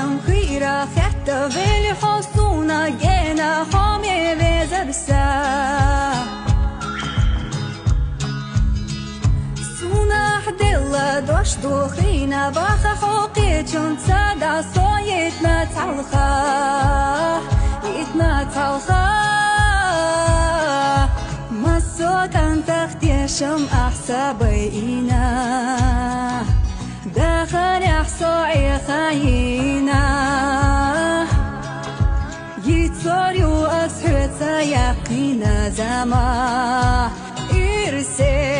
هم خيرا حتى في حصونا جينا حامي بزبسا سونا حدلا دوش دوخينا باخا حوقي جون سادا صويتنا تعلخا يتنا تعلخا ما سوكان تختيشم أحسابينا داخل يحصوعي خاينا يتصوري وأسحوت سيقينا زما إرسي